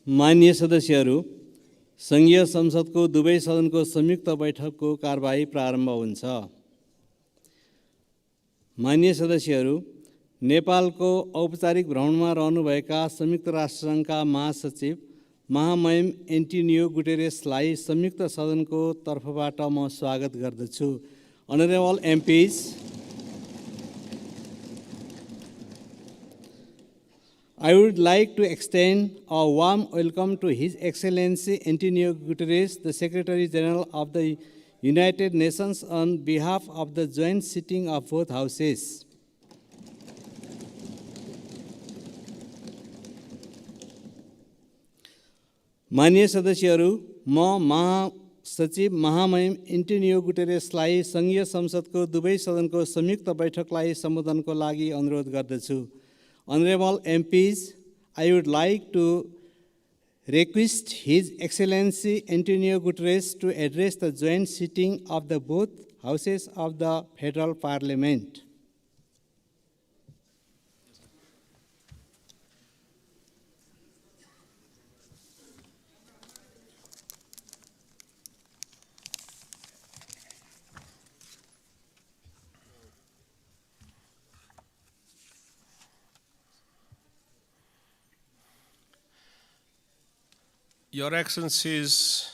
माननीय सदस्यहरू, संघीय संसदको दुवै सदनको संयुक्त बैठकको कारबाही प्रारम्भ हुन्छ। माननीय सदस्यहरू, नेपालको औपचारिक भ्रमणमा रहनुभएका संयुक्त राष्ट्रसङ्घका महासचिव महामहिम एन्टोनियो गुटेरेसलाई संयुक्त सदनको तर्फबाट म स्वागत गर्दछु। Honorable MPs, I would like to extend a warm welcome to His Excellency Antonio Guterres, the Secretary General of the United Nations, on behalf of the joint sitting of both houses. माननीय सदस्यहरू, म महासचिव महामहिम Antonio गुटेरेसलाई संघीय संसदको दुवै सदनको संयुक्त बैठकलाई सम्बोधनको लागि अनुरोध गर्दछु। Honorable MPs, I would like to request His Excellency Antonio Guterres to address the joint sitting of the both houses of the Federal Parliament. Your Excellencies,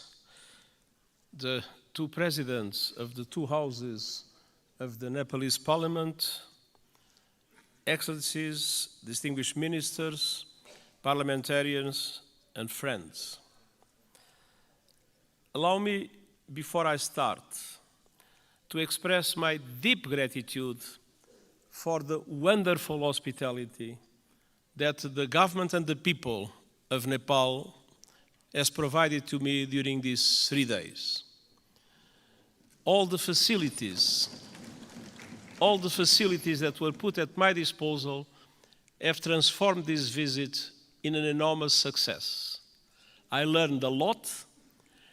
the two presidents of the two houses of the Nepalese Parliament, Excellencies, distinguished ministers, parliamentarians, and friends. Allow me, before I start, to express my deep gratitude for the wonderful hospitality that the government and the people of Nepal has provided to me during these 3 days. All the facilities that were put at my disposal have transformed this visit in an enormous success. I learned a lot,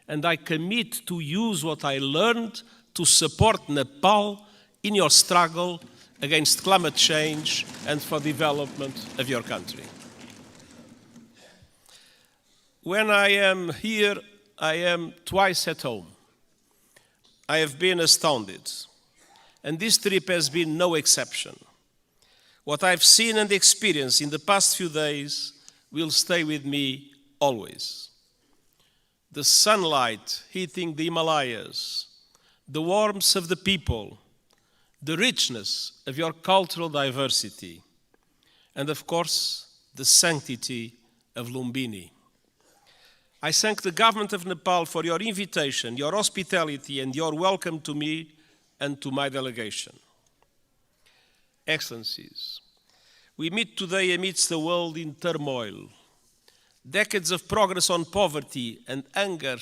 and I commit to use what I learned to support Nepal in your struggle against climate change and for development of your country. When I am here, I am twice at home. I have been astounded, and this trip has been no exception. What I've seen and experienced in the past few days will stay with me always. The sunlight hitting the Himalayas, the warmth of the people, the richness of your cultural diversity, and of course, the sanctity of Lumbini. I thank the government of Nepal for your invitation, your hospitality, and your welcome to me and to my delegation. Excellencies, we meet today amidst a world in turmoil. Decades of progress on poverty and hunger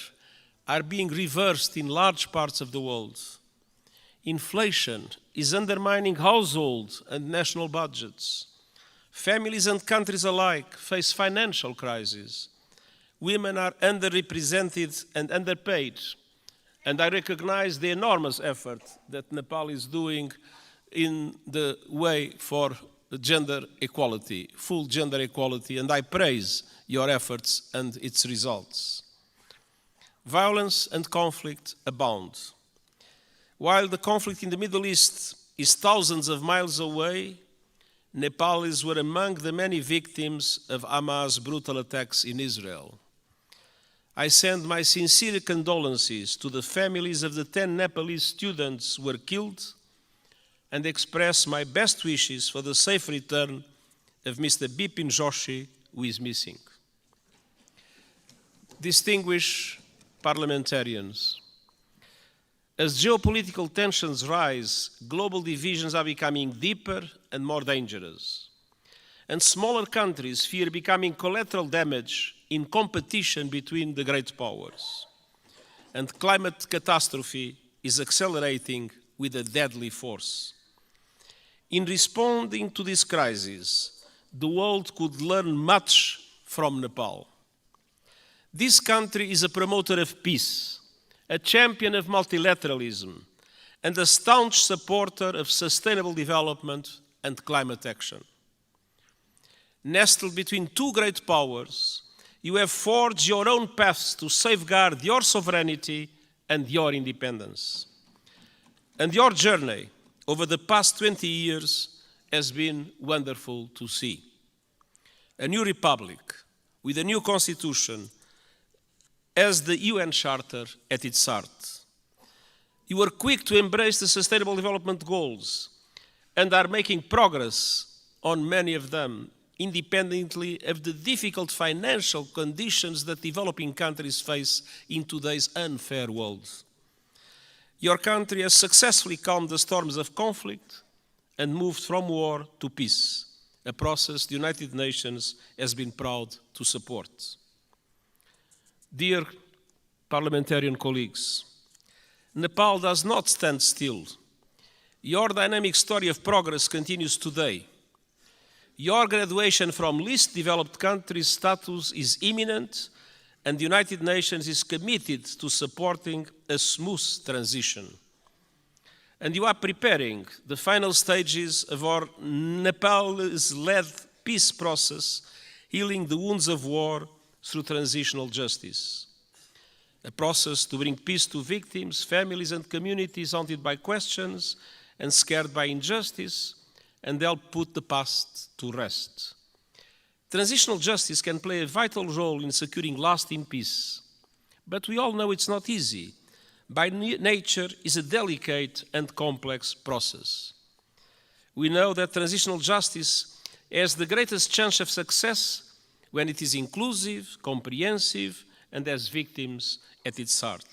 are being reversed in large parts of the world. Inflation is undermining household and national budgets. Families and countries alike face financial crises. Women are underrepresented and underpaid, and I recognize the enormous effort that Nepal is doing in the way for gender equality, full gender equality, and I praise your efforts and its results. Violence and conflict abound. While the conflict in the Middle East is thousands of miles away, Nepalis were among the many victims of Hamas' brutal attacks in Israel. I send my sincere condolences to the families of the 10 Nepalese students who were killed and express my best wishes for the safe return of Mr. Bipin Joshi, who is missing. Distinguished parliamentarians, as geopolitical tensions rise, global divisions are becoming deeper and more dangerous, and smaller countries fear becoming collateral damage in competition between the great powers. And climate catastrophe is accelerating with a deadly force. In responding to this crisis, the world could learn much from Nepal. This country is a promoter of peace, a champion of multilateralism, and a staunch supporter of sustainable development and climate action. Nestled between two great powers, You have forged your own paths to safeguard your sovereignty and your independence. And your journey over the past 20 years has been wonderful to see. A new republic with a new constitution as the UN Charter at its heart. You were quick to embrace the Sustainable Development Goals and are making progress on many of them, independently of the difficult financial conditions that developing countries face in today's unfair world. Your country has successfully calmed the storms of conflict and moved from war to peace, a process the United Nations has been proud to support. Dear parliamentarian colleagues, Nepal does not stand still. Your dynamic story of progress continues today. Your graduation from least developed countries status is imminent, and the United Nations is committed to supporting a smooth transition. And you are preparing the final stages of our Nepalese-led peace process, healing the wounds of war through transitional justice. A process to bring peace to victims, families and communities haunted by questions and scared by injustice, and help put the past to rest. Transitional justice can play a vital role in securing lasting peace, but we all know it's not easy. By nature, it's a delicate and complex process. We know that transitional justice has the greatest chance of success when it is inclusive, comprehensive, and has victims at its heart.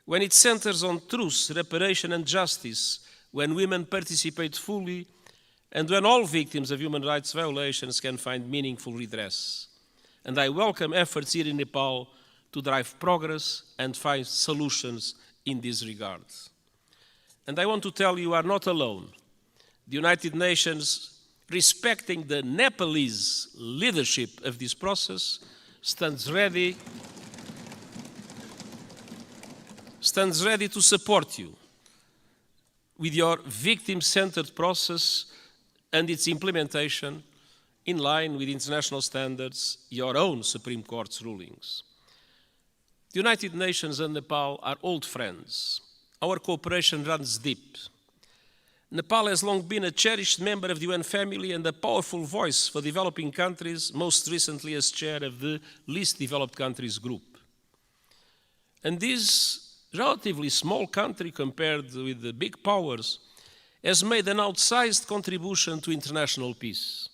When it centers on truth, reparation, and justice, when women participate fully, and when all victims of human rights violations can find meaningful redress. And I welcome efforts here in Nepal to drive progress and find solutions in this regard. And I want to tell you are not alone. The United Nations, respecting the Nepalese leadership of this process, stands ready to support you with your victim-centered process and its implementation in line with international standards, your own Supreme Court's rulings. The United Nations and Nepal are old friends. Our cooperation runs deep. Nepal has long been a cherished member of the UN family and a powerful voice for developing countries, most recently as chair of the Least Developed Countries Group. And this relatively small country compared with the big powers has made an outsized contribution to international peace.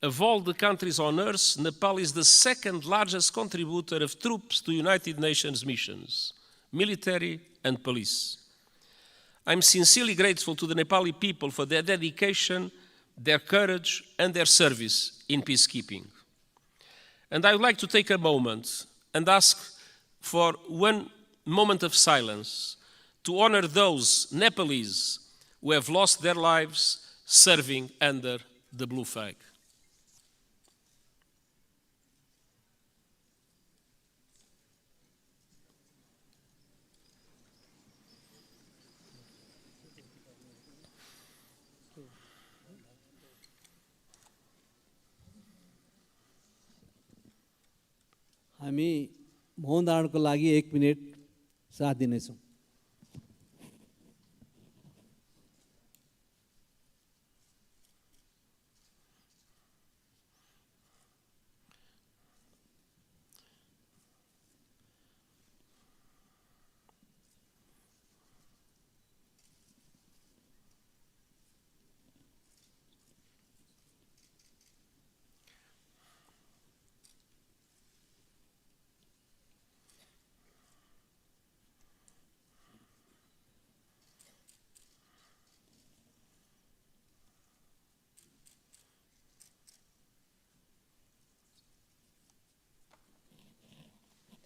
Of all the countries on earth, Nepal is the second largest contributor of troops to United Nations missions, military and police. I'm sincerely grateful to the Nepali people for their dedication, their courage, and their service in peacekeeping. And I would like to take a moment and ask for one moment of silence to honor those Nepalese who have lost their lives serving under the blue flag. हामी मौन धारणको लागि 1 minute साथ दिनेछौँ।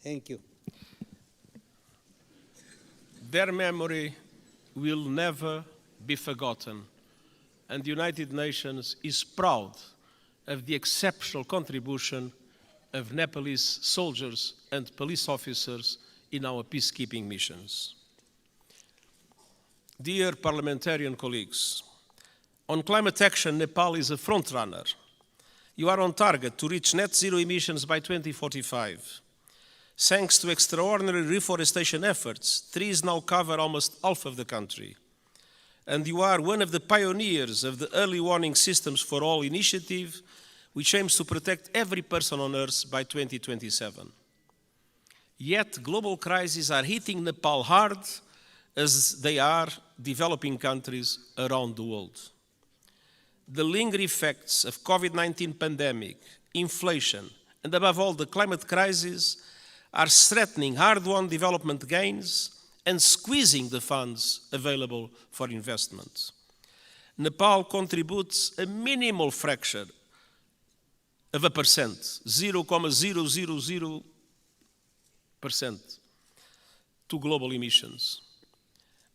Thank you. Their memory will never be forgotten, and the United Nations is proud of the exceptional contribution of Nepalese soldiers and police officers in our peacekeeping missions. Dear parliamentarian colleagues, on climate action, Nepal is a frontrunner. You are on target to reach net zero emissions by 2045. Thanks to extraordinary reforestation efforts, trees now cover almost half of the country. And you are one of the pioneers of the Early Warning Systems for All initiative, which aims to protect every person on Earth by 2027. Yet global crises are hitting Nepal hard, as they are developing countries around the world. The lingering effects of COVID-19 pandemic, inflation, and above all the climate crisis are threatening hard-won development gains and squeezing the funds available for investment. Nepal contributes a minimal fraction of a percent, 0.000%, to global emissions.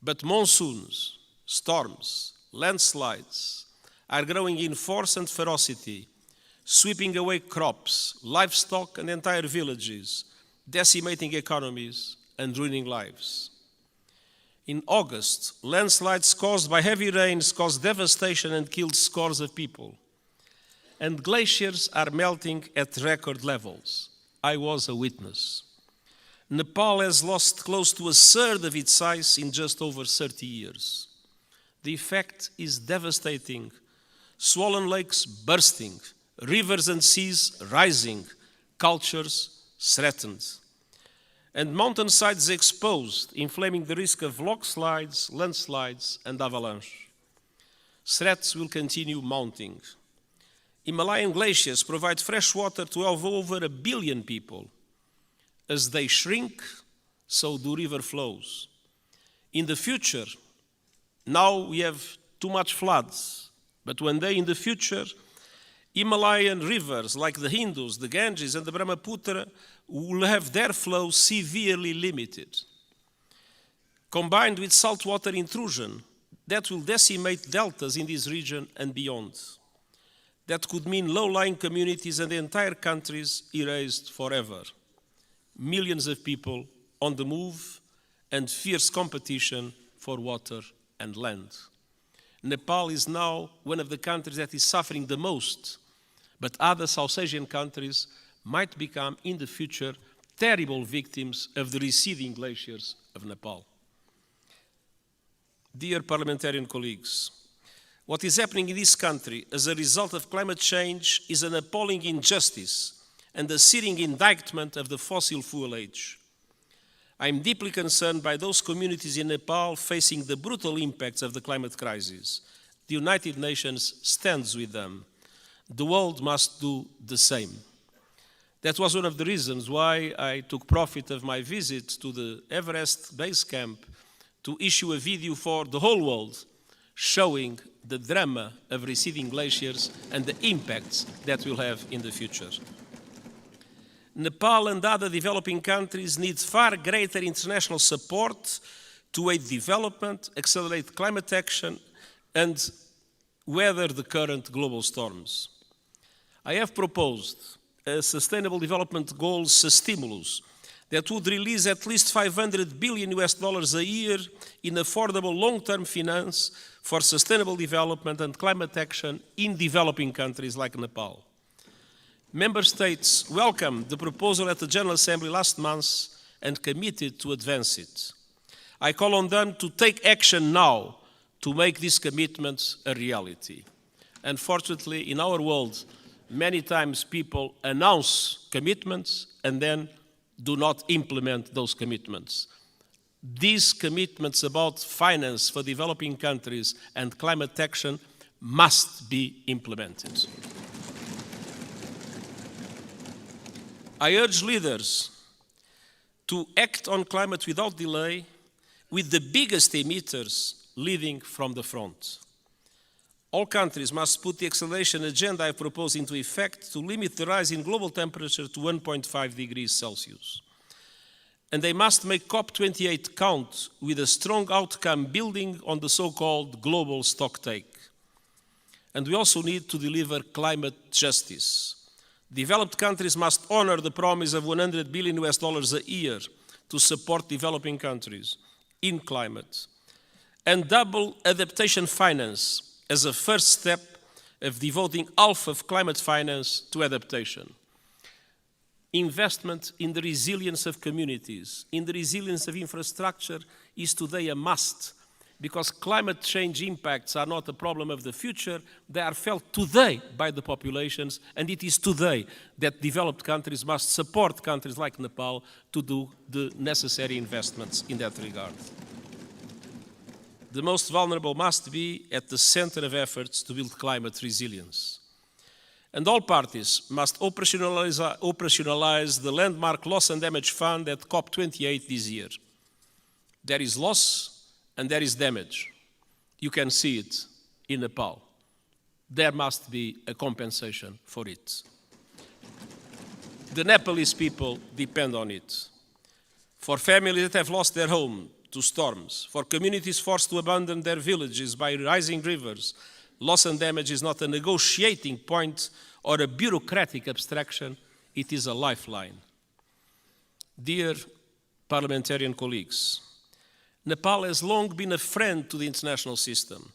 But monsoons, storms, landslides are growing in force and ferocity, sweeping away crops, livestock, and entire villages, decimating economies and ruining lives. In August, landslides caused by heavy rains caused devastation and killed scores of people. And glaciers are melting at record levels. I was a witness. Nepal has lost close to a third of its size in just over 30 years. The effect is devastating. Swollen lakes bursting, rivers and seas rising, cultures threatened, and mountainsides exposed, inflaming the risk of rockslides, landslides, and avalanche. Threats will continue mounting. Himalayan glaciers provide fresh water to over 1 billion people. As they shrink, so do river flows. In the future, now we have too much floods, but one day in the future, Himalayan rivers like the Indus, the Ganges, and the Brahmaputra will have their flow severely limited. Combined with saltwater intrusion, that will decimate deltas in this region and beyond. That could mean low-lying communities and entire countries erased forever. Millions of people on the move and fierce competition for water and land. Nepal is now one of the countries that is suffering the most, but other South Asian countries might become in the future terrible victims of the receding glaciers of Nepal. Dear parliamentarian colleagues, what is happening in this country as a result of climate change is an appalling injustice and a searing indictment of the fossil fuel age. I am deeply concerned by those communities in Nepal facing the brutal impacts of the climate crisis. The United Nations stands with them. The world must do the same. That was one of the reasons why I took profit of my visit to the Everest base camp to issue a video for the whole world showing the drama of receding glaciers and the impacts that will have in the future. Nepal and other developing countries need far greater international support to aid development, accelerate climate action, and weather the current global storms. I have proposed a Sustainable Development Goals stimulus that would release at least $500 billion a year in affordable long-term finance for sustainable development and climate action in developing countries like Nepal. Member States welcomed the proposal at the General Assembly last month and committed to advance it. I call on them to take action now to make these commitments a reality. Unfortunately, in our world, many times people announce commitments and then do not implement those commitments. These commitments about finance for developing countries and climate action must be implemented. I urge leaders to act on climate without delay, with the biggest emitters leading from the front. All countries must put the acceleration agenda I propose into effect to limit the rise in global temperature to 1.5 degrees Celsius. And they must make COP28 count with a strong outcome building on the so-called global stocktake. And we also need to deliver climate justice. Developed countries must honor the promise of $100 billion a year to support developing countries in climate, and double adaptation finance as a first step of devoting half of climate finance to adaptation. Investment in the resilience of communities, in the resilience of infrastructure is today a must, because climate change impacts are not a problem of the future, they are felt today by the populations, and it is today that developed countries must support countries like Nepal to do the necessary investments in that regard. The most vulnerable must be at the center of efforts to build climate resilience. And all parties must operationalize the landmark Loss and Damage Fund at COP28 this year. There is loss and there is damage. You can see it in Nepal. There must be a compensation for it. The Nepalese people depend on it. For families that have lost their home to storms, for communities forced to abandon their villages by rising rivers, loss and damage is not a negotiating point or a bureaucratic abstraction, it is a lifeline. Dear parliamentarian colleagues, Nepal has long been a friend to the international system,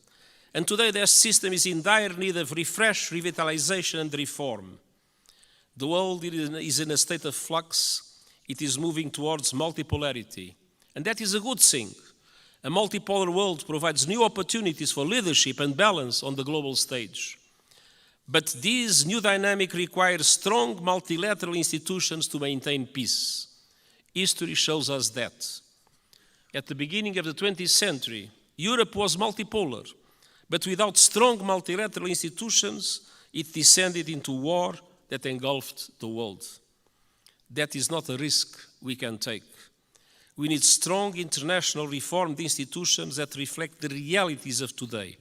and today their system is in dire need of refresh, revitalization and reform. The world is in a state of flux, it is moving towards multipolarity, and that is a good thing. A multipolar world provides new opportunities for leadership and balance on the global stage. But this new dynamic requires strong multilateral institutions to maintain peace. History shows us that. At the beginning of the 20th century, Europe was multipolar, but without strong multilateral institutions, it descended into war that engulfed the world. That is not a risk we can take. We need strong international reformed institutions that reflect the realities of today.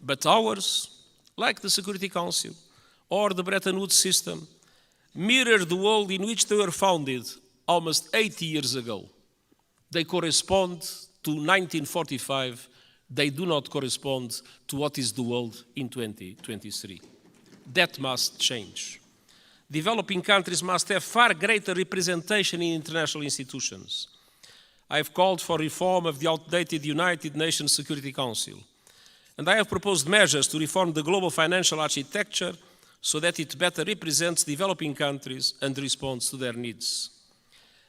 But ours, like the Security Council or the Bretton Woods system, mirror the world in which they were founded almost 80 years ago. They correspond to 1945. They do not correspond to what is the world in 2023. That must change. Developing countries must have far greater representation in international institutions. I have called for reform of the outdated United Nations Security Council, and I have proposed measures to reform the global financial architecture so that it better represents developing countries and responds to their needs.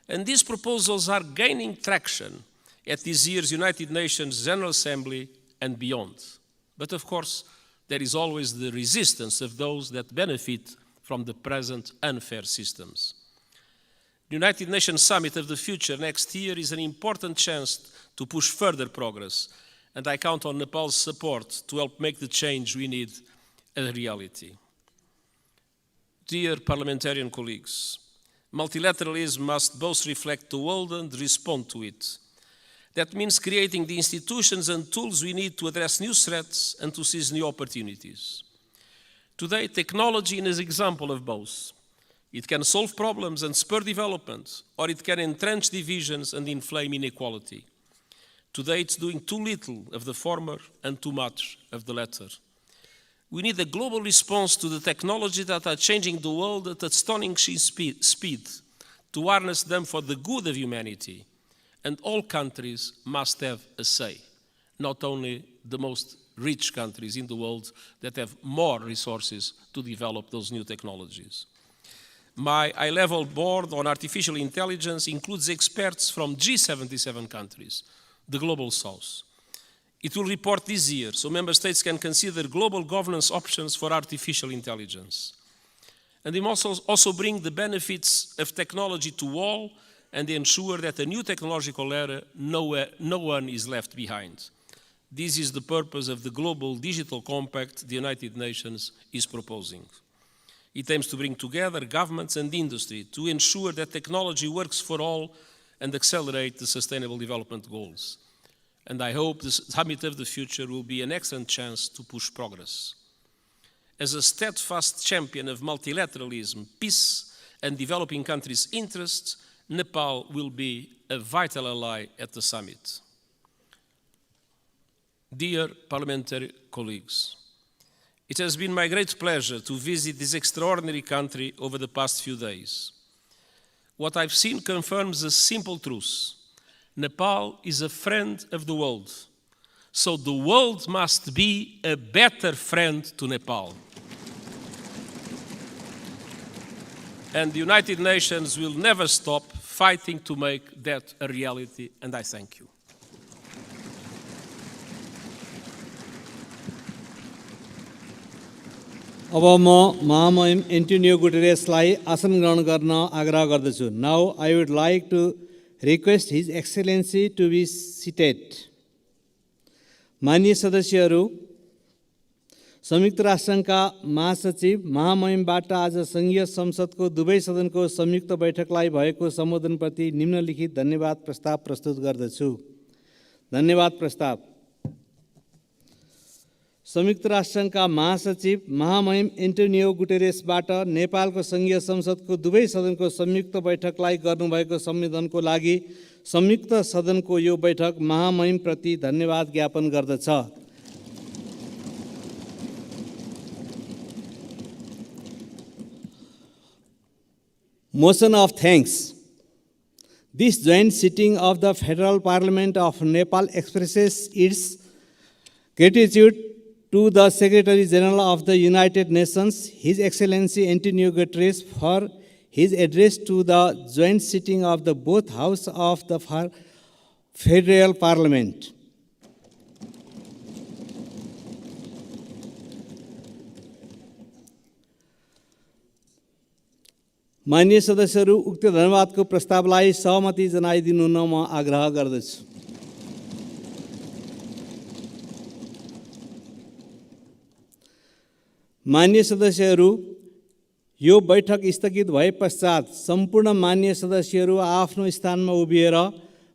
And these proposals are gaining traction at this year's United Nations General Assembly and beyond. But of course, there is always the resistance of those that benefit from the present unfair systems. The United Nations Summit of the Future next year is an important chance to push further progress, and I count on Nepal's support to help make the change we need a reality. Dear parliamentarian colleagues, multilateralism must both reflect the world and respond to it. That means creating the institutions and tools we need to address new threats and to seize new opportunities. Today, technology is an example of both. It can solve problems and spur development, or it can entrench divisions and inflame inequality. Today, it's doing too little of the former and too much of the latter. We need a global response to the technologies that are changing the world at astonishing speed, to harness them for the good of humanity. And all countries must have a say, not only the most rich countries in the world that have more resources to develop those new technologies. My high-level board on artificial intelligence includes experts from G77 countries, the Global South. It will report this year, so member states can consider global governance options for artificial intelligence. And it must also bring the benefits of technology to all and ensure that a new technological era, no one is left behind. This is the purpose of the Global Digital Compact the United Nations is proposing. It aims to bring together governments and industry to ensure that technology works for all and accelerate the Sustainable Development Goals. And I hope the Summit of the Future will be an excellent chance to push progress. As a steadfast champion of multilateralism, peace, and developing countries' interests, Nepal will be a vital ally at the summit. Dear parliamentary colleagues, it has been my great pleasure to visit this extraordinary country over the past few days. What I've seen confirms a simple truth. Nepal is a friend of the world, So the world must be a better friend to Nepal. And the United Nations will never stop fighting to make that a reality, and I thank you. अब म महामहिम Antonio गुटेरेसलाई आसन ग्रहण गर्न आग्रह गर्दछु. Now I would like to request his excellency to be seated. माननीय सदस्यहरू, संयुक्त राष्ट्रसङ्घका महासचिव महामहिमबाट आज सङ्घीय संसदको दुवै सदनको संयुक्त बैठकलाई भएको सम्बोधनप्रति निम्नलिखित धन्यवाद प्रस्ताव प्रस्तुत गर्दछु. धन्यवाद प्रस्ताव. संयुक्त राष्ट्रसङ्घका महासचिव महामहिम एन्टोनियो गुटेरेसबाट नेपालको सङ्घीय संसदको दुवै सदनको संयुक्त बैठकलाई गर्नुभएको सम्बोधनको लागि संयुक्त सदनको यो बैठक महामहिमप्रति धन्यवाद ज्ञापन गर्दछ. Motion of thanks. This joint sitting of the Federal Parliament of Nepal expresses its gratitude to the Secretary General of the United Nations, His Excellency Antonio Guterres, for his address to the joint sitting of the both Houses of the Federal Parliament. माननीय सदस्यहरू, उक्त धन्यवादको प्रस्तावलाई सहमति जनाइदिनु हुन म आग्रह गर्दछु. माननीय सदस्यहरू, यो बैठक स्थगित भए पश्चात सम्पूर्ण माननीय सदस्यहरू आफ्नो स्थानमा उभिएर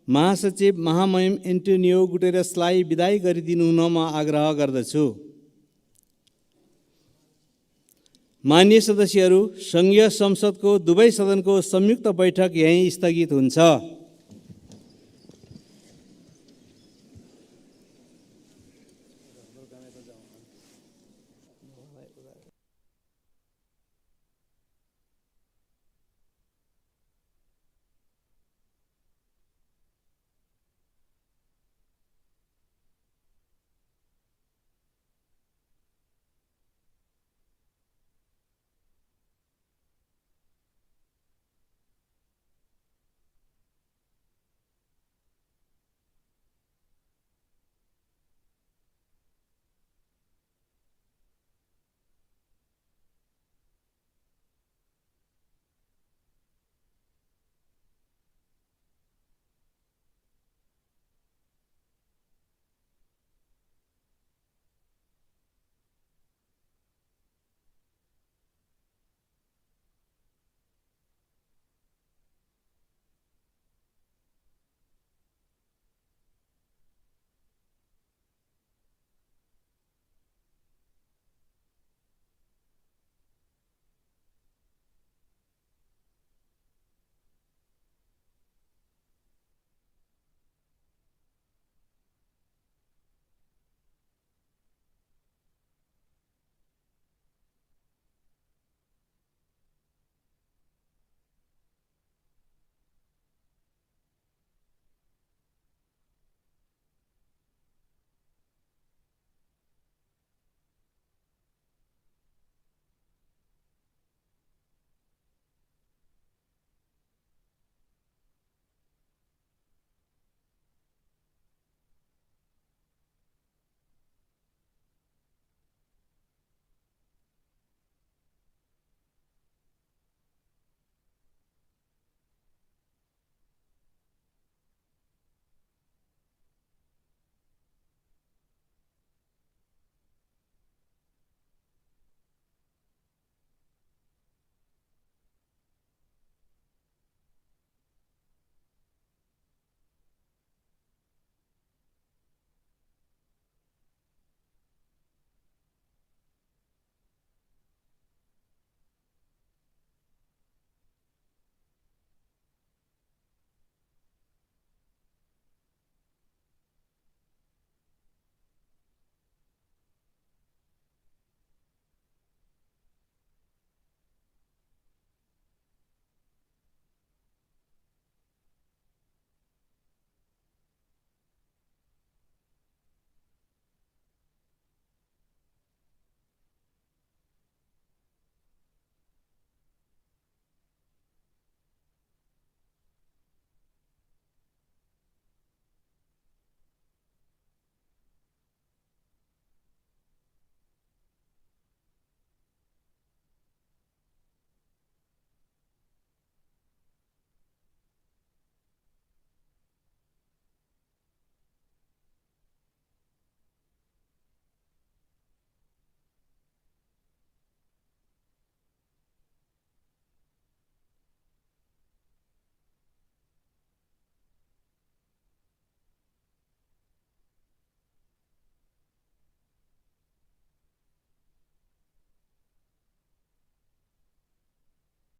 महासचिव महामहिम एन्टोनियो गुटेरेसलाई बिदाई गरिदिनु हुन म आग्रह गर्दछु. माननीय सदस्यहरू, सङ्घीय संसदको दुवै सदनको संयुक्त बैठक यहीँ स्थगित हुन्छ.